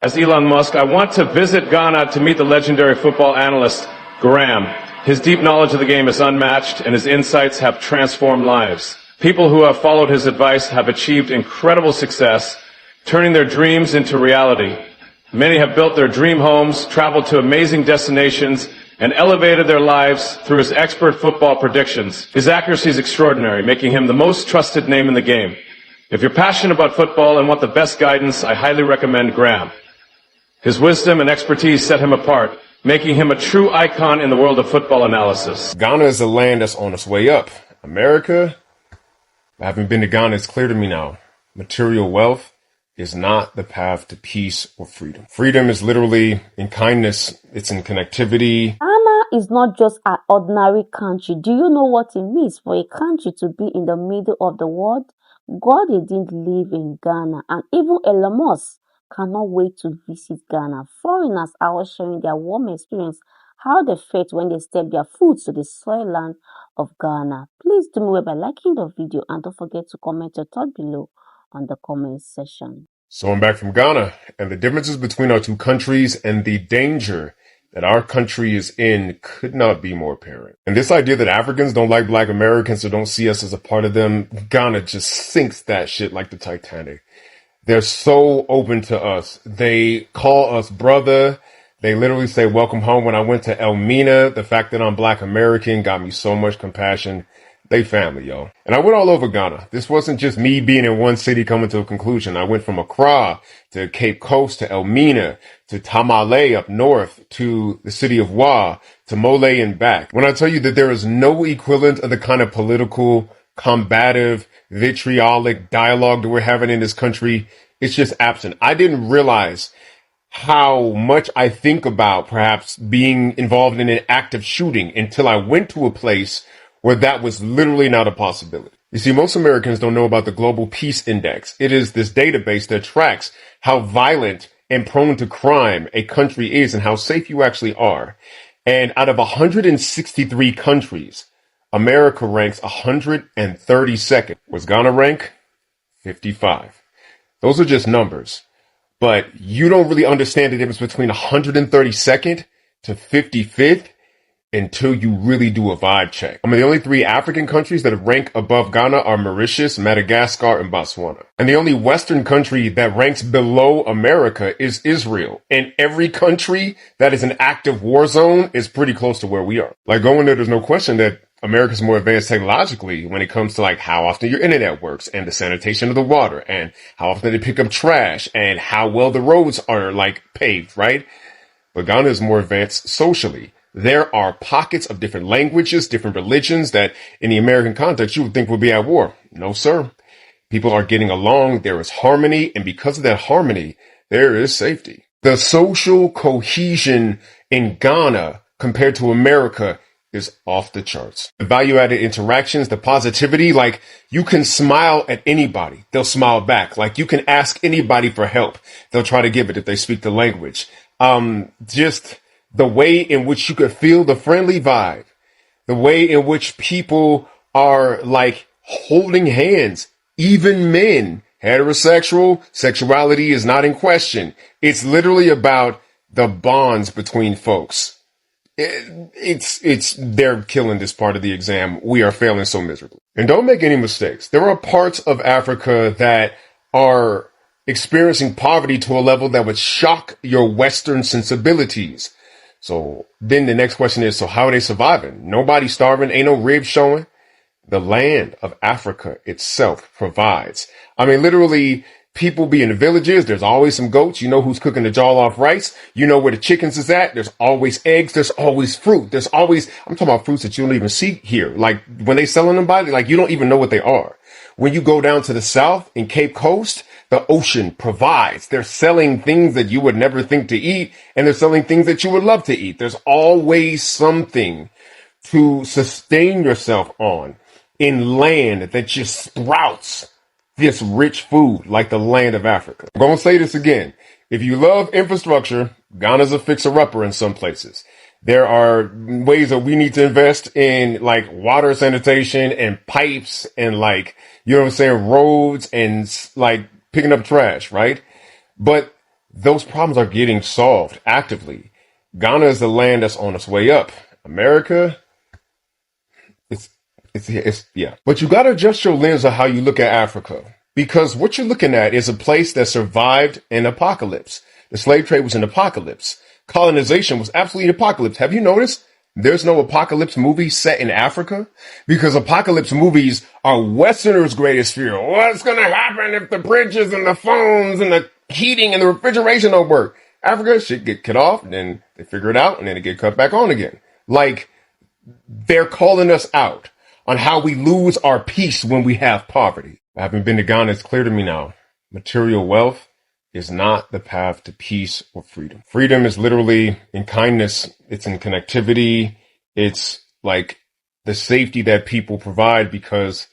As Elon Musk, I want to visit Ghana to meet the legendary football analyst, Graham. His deep knowledge of the game is unmatched, and his insights have transformed lives. People who have followed his advice have achieved incredible success, turning their dreams into reality. Many have built their dream homes, traveled to amazing destinations, and elevated their lives through his expert football predictions. His accuracy is extraordinary, making him the most trusted name in the game. If you're passionate about football and want the best guidance, I highly recommend Graham. His wisdom and expertise set him apart, making him a true icon in the world of football analysis. Ghana is a land that's on its way up. America, having been to Ghana, it's clear to me now. Material wealth is not the path to peace or freedom. Freedom is literally in kindness. It's in connectivity. Ghana is not just an ordinary country. Do you know what it means for a country to be in the middle of the world? God didn't live in Ghana, and even Elon Musk cannot wait to visit Ghana. Foreigners are sharing their warm experience, how they felt when they stepped their foot to the soil land of Ghana. Please do me well by liking the video and don't forget to comment your thought below on the comment section. So I'm back from Ghana, and the differences between our two countries and the danger that our country is in could not be more apparent. And this idea that Africans don't like Black Americans or don't see us as a part of them, Ghana just sinks that shit like the Titanic. They're so open to us. They call us brother. They literally say, welcome home. When I went to Elmina, the fact that I'm Black American got me so much compassion. They family, yo. And I went all over Ghana. This wasn't just me being in one city coming to a conclusion. I went from Accra to Cape Coast to Elmina to Tamale up north to the city of Wa to Mole and back. When I tell you that there is no equivalent of the kind of political, combative, vitriolic dialogue that we're having in this country, it's just absent. I didn't realize how much I think about perhaps being involved in an active shooting until I went to a place where that was literally not a possibility. You see, most Americans don't know about the Global Peace Index. It is this database that tracks how violent and prone to crime a country is and how safe you actually are. And out of 163 countries, America ranks 132nd. Was Ghana rank? 55. Those are just numbers. But you don't really understand the difference between 132nd to 55th until you really do a vibe check. I mean, the only three African countries that rank above Ghana are Mauritius, Madagascar, and Botswana. And the only Western country that ranks below America is Israel. And every country that is an active war zone is pretty close to where we are. Like going there, there's no question that America's more advanced technologically when it comes to like how often your internet works and the sanitation of the water and how often they pick up trash and how well the roads are like paved, right? But Ghana is more advanced socially. There are pockets of different languages, different religions that in the American context you would think would be at war. No, sir. People are getting along. There is harmony. And because of that harmony, there is safety. The social cohesion in Ghana compared to America is off the charts. The value-added interactions, the positivity, like you can smile at anybody. They'll smile back. Like you can ask anybody for help. They'll try to give it if they speak the language. Just the way in which you could feel the friendly vibe, the way in which people are like holding hands, even men, heterosexual, sexuality is not in question. It's literally about the bonds between folks. They're killing this part of the exam. We are failing so miserably. And don't make any mistakes. There are parts of Africa that are experiencing poverty to a level that would shock your Western sensibilities. So then the next question is, so how are they surviving? Nobody's starving. Ain't no ribs showing. The land of Africa itself provides. I mean, literally, people be in the villages. There's always some goats. You know who's cooking the jollof rice. You know where the chickens is at. There's always eggs. There's always fruit. There's always, I'm talking about fruits that you don't even see here. Like when they selling them by, like you don't even know what they are. When you go down to the south in Cape Coast, the ocean provides. They're selling things that you would never think to eat, and they're selling things that you would love to eat. There's always something to sustain yourself on in land that just sprouts this rich food like the land of Africa. I'm going to say this again. If you love infrastructure, Ghana's a fixer-upper in some places. There are ways that we need to invest in like water sanitation and pipes and like, you know what I'm saying, roads and like picking up trash, right? But those problems are getting solved actively. Ghana is the land that's on its way up. America, it's, yeah. But you gotta adjust your lens of how you look at Africa. Because what you're looking at is a place that survived an apocalypse. The slave trade was an apocalypse. Colonization was absolutely an apocalypse. Have you noticed there's no apocalypse movie set in Africa? Because apocalypse movies are Westerners' greatest fear. What's gonna happen if the bridges and the phones and the heating and the refrigeration don't work? Africa, shit get cut off, and then they figure it out, and then it get cut back on again. Like, they're calling us out on how we lose our peace when we have poverty. Having been to Ghana, it's clear to me now. Material wealth is not the path to peace or freedom. Freedom is literally in kindness. It's in connectivity. It's like the safety that people provide because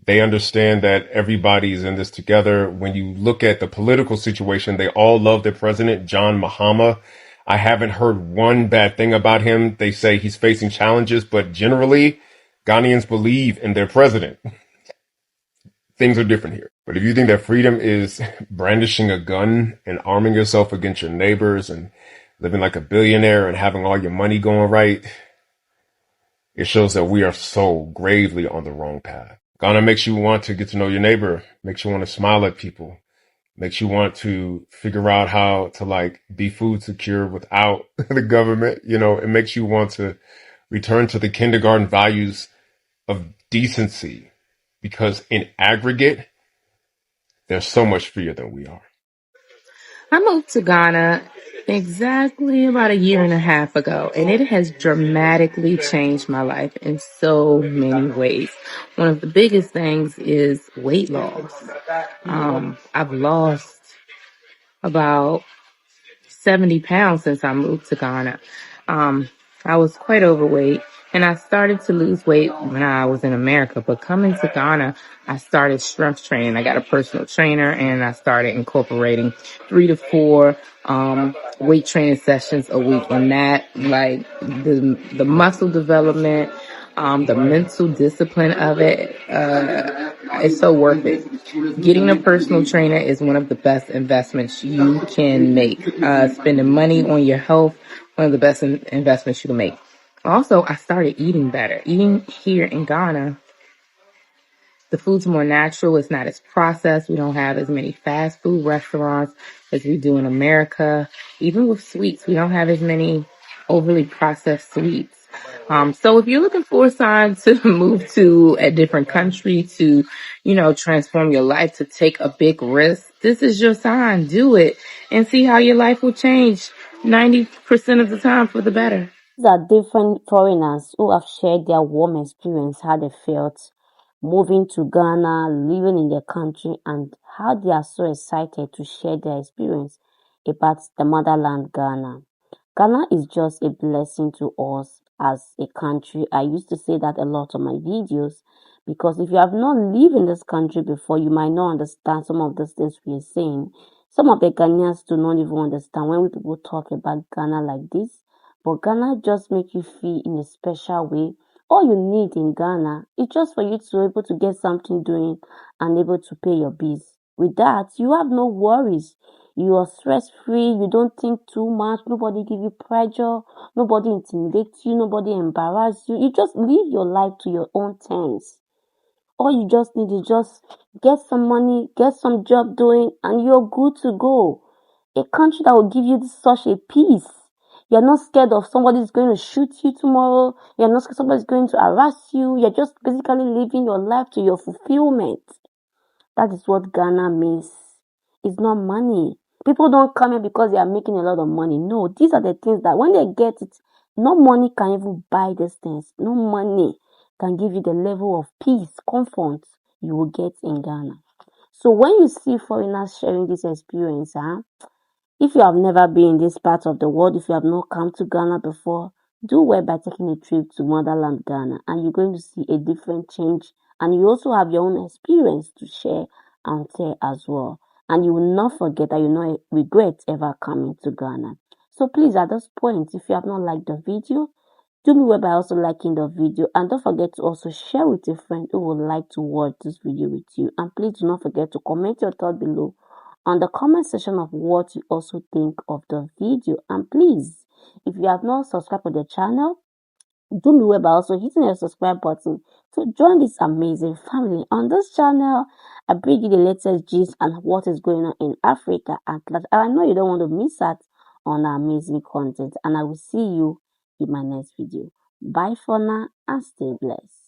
they understand that everybody is in this together. When you look at the political situation, they all love their president, John Mahama. I haven't heard one bad thing about him. They say he's facing challenges, but generally, Ghanaians believe in their president. Things are different here. But if you think that freedom is brandishing a gun and arming yourself against your neighbors and living like a billionaire and having all your money going right, it shows that we are so gravely on the wrong path. Ghana makes you want to get to know your neighbor, makes you want to smile at people, makes you want to figure out how to like be food secure without the government. You know, it makes you want to return to the kindergarten values of decency because in aggregate, they're so much freer than we are. I moved to Ghana exactly about a year and a half ago, and it has dramatically changed my life in so many ways. One of the biggest things is weight loss. I've lost about 70 pounds since I moved to Ghana. I was quite overweight and I started to lose weight when I was in America, but coming to Ghana, I started strength training. I got a personal trainer and I started incorporating 3 to 4, weight training sessions a week. And that, like, the muscle development, the mental discipline of it, it's so worth it. Getting a personal trainer is one of the best investments you can make. Spending money on your health, one of the best investments you can make. Also, I started eating better. Eating here in Ghana, the food's more natural. It's not as processed. We don't have as many fast food restaurants as we do in America. Even with sweets, we don't have as many overly processed sweets. So if you're looking for a sign to move to a different country, to, transform your life, to take a big risk, this is your sign. Do it and see how your life will change 90% of the time for the better. These are different foreigners who have shared their warm experience, how they felt moving to Ghana, living in their country, and how they are so excited to share their experience about the motherland, Ghana. Ghana is just a blessing to us as a country. I used to say that a lot on my videos because if you have not lived in this country before, you might not understand some of the things we are saying. Some of the Ghanaians do not even understand when people talk about Ghana like this. But Ghana just make you feel in a special way. All you need in Ghana is just for you to be able to get something doing and able to pay your bills. With that, you have no worries. You are stress free. You don't think too much. Nobody give you pressure. Nobody intimidates you. Nobody embarrass you. You just live your life to your own terms. All you just need is just get some money, get some job doing, and you're good to go. A country that will give you such a peace. You're not scared of somebody's going to shoot you tomorrow. You're not scared somebody's going to harass you. You're just basically living your life to your fulfillment. That is what Ghana means. It's not money. People don't come here because they are making a lot of money. No, these are the things that when they get it, no money can even buy these things. No money can give you the level of peace, comfort you will get in Ghana. So when you see foreigners sharing this experience, if you have never been in this part of the world, if you have not come to Ghana before, do well by taking a trip to Motherland, Ghana, and you're going to see a different change. And you also have your own experience to share and tell as well. And you will not forget that you will not regret ever coming to Ghana. So please, at this point, if you have not liked the video, do me well by also liking the video, and don't forget to also share with a friend who would like to watch this video with you. And please do not forget to comment your thought below on the comment section of what you also think of the video. And please, if you have not subscribed to the channel, do me well by also hitting the subscribe button to join this amazing family. On this channel, I bring you the latest gist and what is going on in Africa at large. And I know you don't want to miss out on our amazing content. And I will see you in my next video. Bye for now and stay blessed.